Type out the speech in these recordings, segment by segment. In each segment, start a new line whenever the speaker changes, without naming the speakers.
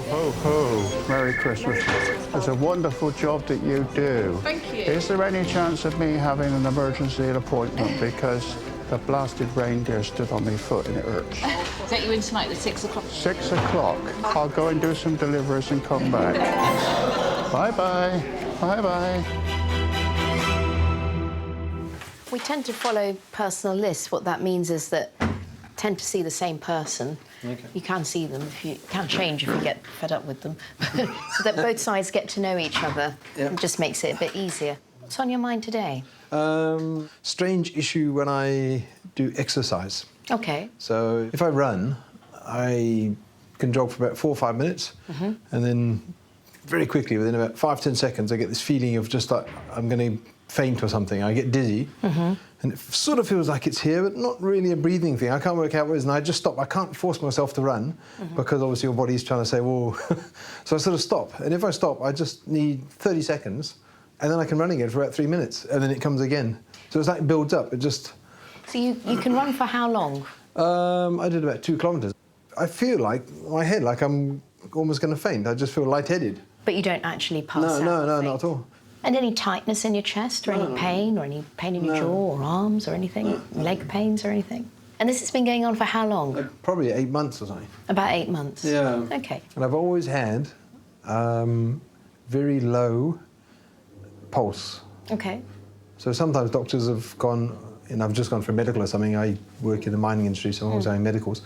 ho, ho. Merry Christmas. It's a wonderful job that you do.
Thank you.
Is there any chance of me having an emergency appointment because the blasted reindeer stood on my foot and it hurts?
Take you in tonight at 6 o'clock.
6 o'clock. I'll go and do some deliveries and come back. Bye-bye. Bye-bye.
We tend to follow personal lists. What that means is that tend to see the same person.
Okay.
You can see them, if you can change if you get fed up with them, so that both sides get to know each other.
Yep.
It just makes it a bit easier. What's on your mind today?
Strange issue when I do exercise.
Okay.
So if I run, I can jog for about 4 or 5 minutes, and then very quickly, within about 5-10 seconds, I get this feeling of just like I'm going to faint or something. I get dizzy, and it sort of feels like it's here, but not really a breathing thing. I can't work out what it is, and I just stop. I can't force myself to run because obviously your body's trying to say, well, so I sort of stop. And if I stop, I just need 30 seconds, and then I can run again for about 3 minutes, and then it comes again. So it's like it builds up. It just...
So you can run for how long?
I did about 2 kilometres. I feel like, my head, like I'm almost going to faint. I just feel lightheaded.
But you don't actually pass out?
No,
faint.
not at all.
And any tightness in your chest, or any pain in your jaw or arms or anything? Leg pains or anything? And this has been going on for how long?
Probably 8 months or something.
About 8 months?
Yeah.
OK.
And I've always had very low pulse.
OK.
So sometimes doctors have gone, and I've just gone for a medical or something. I work in the mining industry, so I'm always having medicals.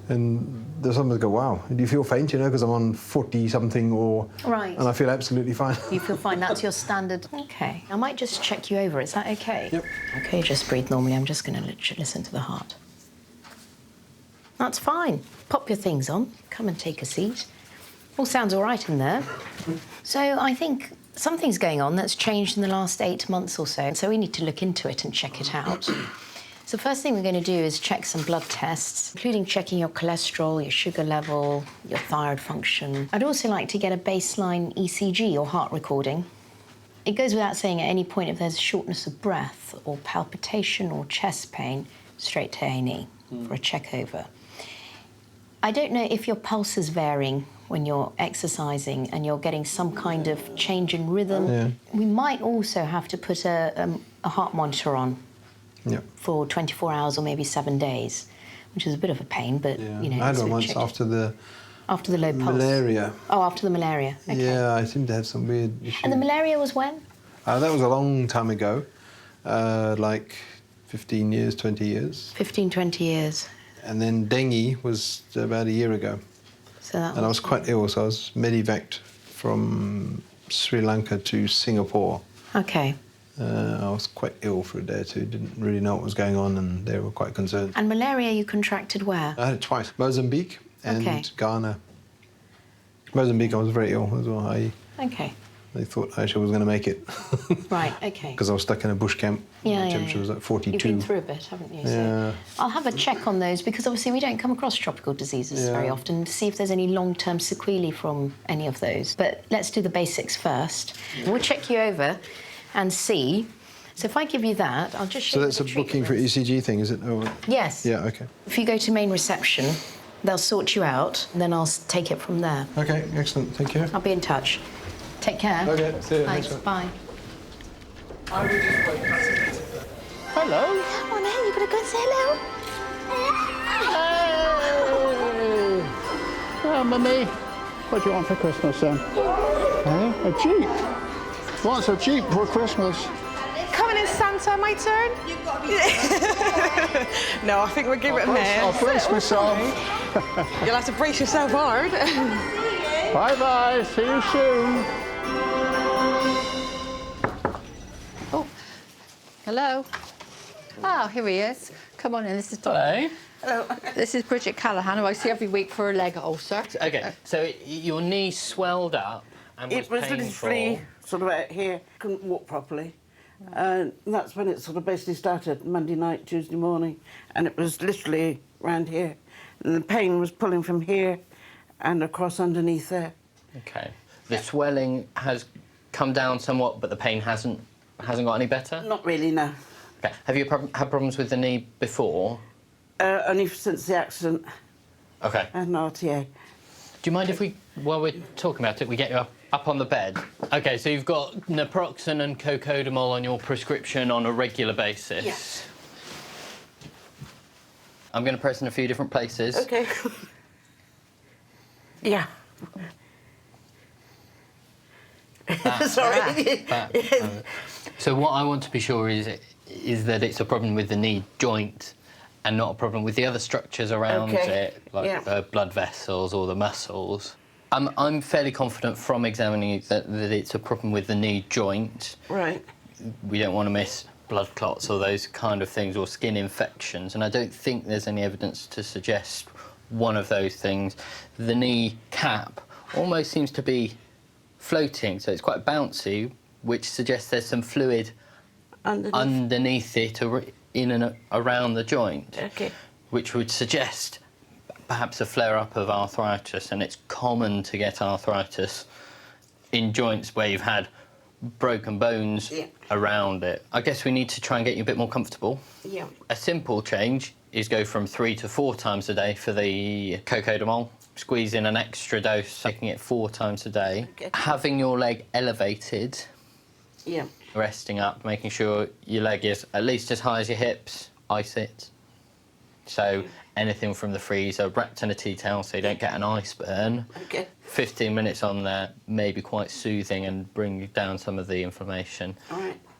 And there's some that go, wow, do you feel faint, you know, because I'm on 40-something or...
Right.
And I feel absolutely fine.
You feel fine, that's your standard. OK. I might just check you over, is that OK?
Yep.
OK, just breathe normally. I'm just going to listen to the heart. That's fine. Pop your things on. Come and take a seat. All sounds all right in there. So I think something's going on that's changed in the last 8 months or so, so we need to look into it and check it out. So first thing we're going to do is check some blood tests, including checking your cholesterol, your sugar level, your thyroid function. I'd also like to get a baseline ECG or heart recording. It goes without saying at any point if there's shortness of breath or palpitation or chest pain, straight to A&E for a check over. I don't know if your pulse is varying when you're exercising and you're getting some kind of change in rhythm.
Yeah.
We might also have to put a heart monitor on for 24 hours or maybe 7 days, which is a bit of a pain, but, you know...
I had
it's
one
a
once
check.
after the
low pulse?
malaria.
Oh, after the malaria, OK.
Yeah, I seem to have some weird issue.
And the malaria was when?
That was a long time ago, like 15 years, 20 years.
15, 20 years.
And then dengue was about a year ago.
So that
And I was quite ill, so I was medevaced from Sri Lanka to Singapore.
OK.
I was quite ill for a day or two, didn't really know what was going on, and they were quite concerned.
And malaria you contracted where?
I had it twice, Mozambique and
Okay.
Ghana. Mozambique, I was very ill as well.
OK.
They thought I actually was going to make it.
Right, OK.
Because I was stuck in a bush camp.
Yeah,
The temperature was like 42.
You've been through a bit, haven't you?
Yeah.
So I'll have a check on those because obviously we don't come across tropical diseases very often to see if there's any long-term sequelae from any of those. But let's do the basics first. We'll check you over and see. So if I give you that, I'll just show
So
you
that's
the
a booking
treatment
for
list.
ECG thing, is it? Oh,
Yes.
yeah, OK.
If you go to main reception, they'll sort you out, and then I'll take it from there.
OK, excellent, thank you.
I'll be in touch. Take care.
OK, see you.
Thanks, bye.
Hello.
Come on, then, you gotta go and say hello.
Hey. Oh, Mummy. What do you want for Christmas, then? Hey? A Jeep? What's a Jeep for Christmas?
Coming in, Santa, my turn? No, I think we'll give it a miss.
I'll brace myself.
You'll have to brace yourself hard.
Bye-bye. See you soon.
Oh, hello. Oh, here he is. Come on in, this is
Hello.
Hello. This is Bridget Callahan, who I see every week for a leg ulcer.
OK, so your knee swelled up and was
It was
painful.
literally sort of out here, couldn't walk properly. And that's when it sort of basically started, Monday night, Tuesday morning, and it was literally round here. And the pain was pulling from here and across underneath there.
OK. The swelling has come down somewhat, but the pain hasn't got any better?
Not really, no.
OK. Have you had problems with the knee before?
Only since the accident.
OK.
I had an RTA.
Do you mind if we, while we're talking about it, we get you up on the bed? OK, so you've got naproxen and cocodamol on your prescription on a regular basis?
Yes.
I'm going to press in a few different places.
OK. Yeah. Sorry.
So what I want to be sure is that it's a problem with the knee joint and not a problem with the other structures around it, like the blood vessels or the muscles. I'm fairly confident from examining it that it's a problem with the knee joint.
Right.
We don't want to miss blood clots or those kind of things, or skin infections, and I don't think there's any evidence to suggest one of those things. The knee cap almost seems to be floating, so it's quite bouncy, which suggests there's some fluid underneath it, in and around the joint, which would suggest perhaps a flare-up of arthritis, and it's common to get arthritis in joints where you've had broken bones around it. I guess we need to try and get you a bit more comfortable.
Yeah.
A simple change is go from 3 to 4 times a day for the cocodamol, squeeze in an extra dose, taking it 4 times a day. Having your leg elevated, resting up, making sure your leg is at least as high as your hips, ice it. So anything from the freezer, wrapped in a tea towel so you don't get an ice burn. 15 minutes on there may be quite soothing and bring down some of the inflammation.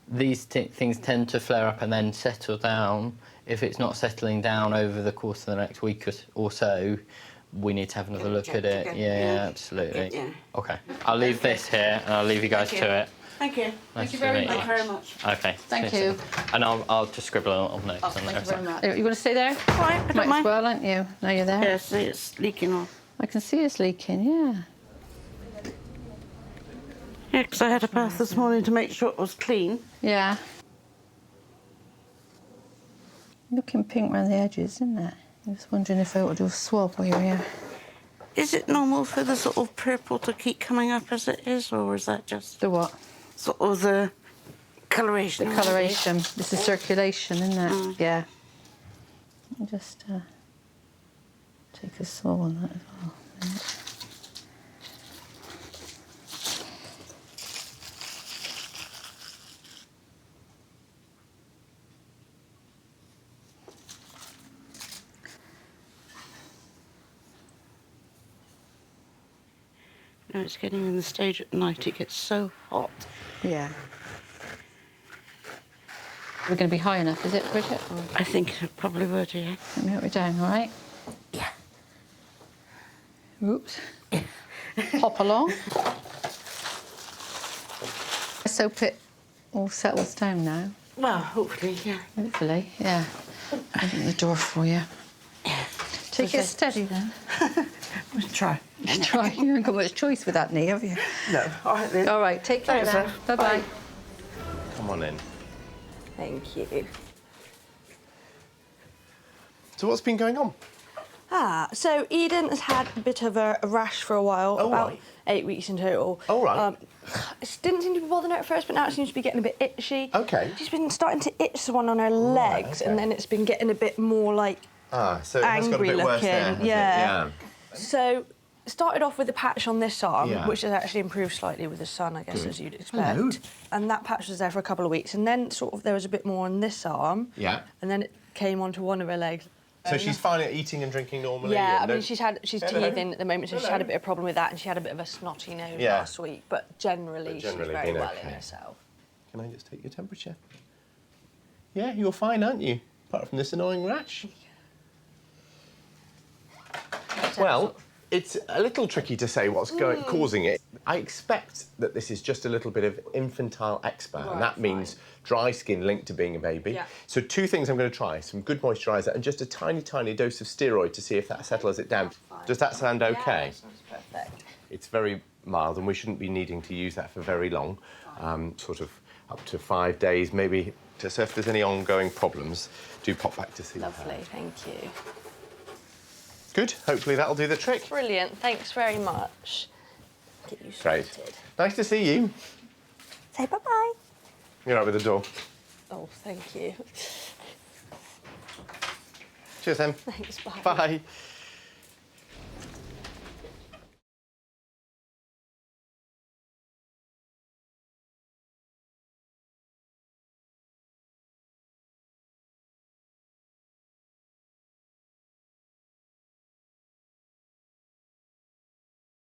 These things tend to flare up and then settle down. If it's not settling down over the course of the next week or so, we need to have another look at it. Yeah, absolutely. OK, I'll leave this here and I'll leave you guys to it.
Thank you.
Thank you very
much.
OK.
Thank you.
And I'll just scribble a little note on there.
Thank you very much.
You want to stay there?
Right, I don't
Might as
mind.
well, aren't you? Now you're there.
Yeah, see, it's leaking off.
I can see it's leaking, yeah.
Yeah, because I had a bath this morning to make sure it was clean.
Yeah. Looking pink around the edges, isn't it? I was wondering if I ought to do a swab while you're here.
Is it normal for the sort of purple to keep coming up as it is, or is that just
The what?
sort of the coloration?
The coloration. This is circulation, isn't it? Yeah. Let me just take a swab on that as well.
No, it's getting in the stage at night. It gets so hot.
Yeah. We're going to be high enough, is it, Bridget? Or...
I think it probably would, yeah.
Let me help you down, all right?
Yeah.
Oops. Hop along. Let's hope it all settles down now.
Well, hopefully, yeah.
Hopefully, yeah. Open the door for you. Take it steady then.
We'll try.
Just try. You haven't got much choice with that knee, have you?
No. All right, then.
All right, take care
Thanks,
then.
love.
Bye-bye.
Come on in.
Thank you.
So what's been going on?
So Eden has had a bit of a rash for a while,
Oh,
about
right.
8 weeks in total.
Oh, right.
It didn't seem to be bothering her at first, but now it seems to be getting a bit itchy.
OK.
She's been starting to itch the one on her legs,
okay.
and then it's been getting a bit more like
So it has got a bit
angry
worse there,
looking.
has it?
Yeah.
Yeah.
So started off with a patch on this arm,
Yeah.
which has actually improved slightly with the sun, I guess,
Good.
as you'd expect.
Hello.
And that patch was there for a couple of weeks, and then sort of there was a bit more on this arm.
Yeah.
And then it came onto one of her legs.
So she's fine at eating and drinking normally?
Yeah, I
and
mean,
no-
she's
Hello.
teething at the moment, so she's
Hello.
had a bit of problem with that, and she had a bit of a snotty nose
Yeah.
last week, but generally she's
generally
very
been
well
okay.
in herself.
Can I just take your temperature? Yeah, you're fine, aren't you? Apart from this annoying rash. Well, it's a little tricky to say what's causing it. I expect that this is just a little bit of infantile eczema, and that means dry skin linked to being a baby.
Yeah.
So 2 things I'm going to try, some good moisturiser and just a tiny, tiny dose of steroid to see if that settles it down. Does that sound okay?
Yeah, that sounds perfect.
It's very mild and we shouldn't be needing to use that for very long, sort of up to 5 days maybe. So if there's any ongoing problems, do pop back to see her.
Lovely, thank you.
Good, hopefully that'll do the trick.
Brilliant, thanks very much. Get you
Great.
sorted.
Nice to see you.
Say bye-bye.
You're out with the door.
Oh, thank you.
Cheers then.
Thanks, bye.
Bye.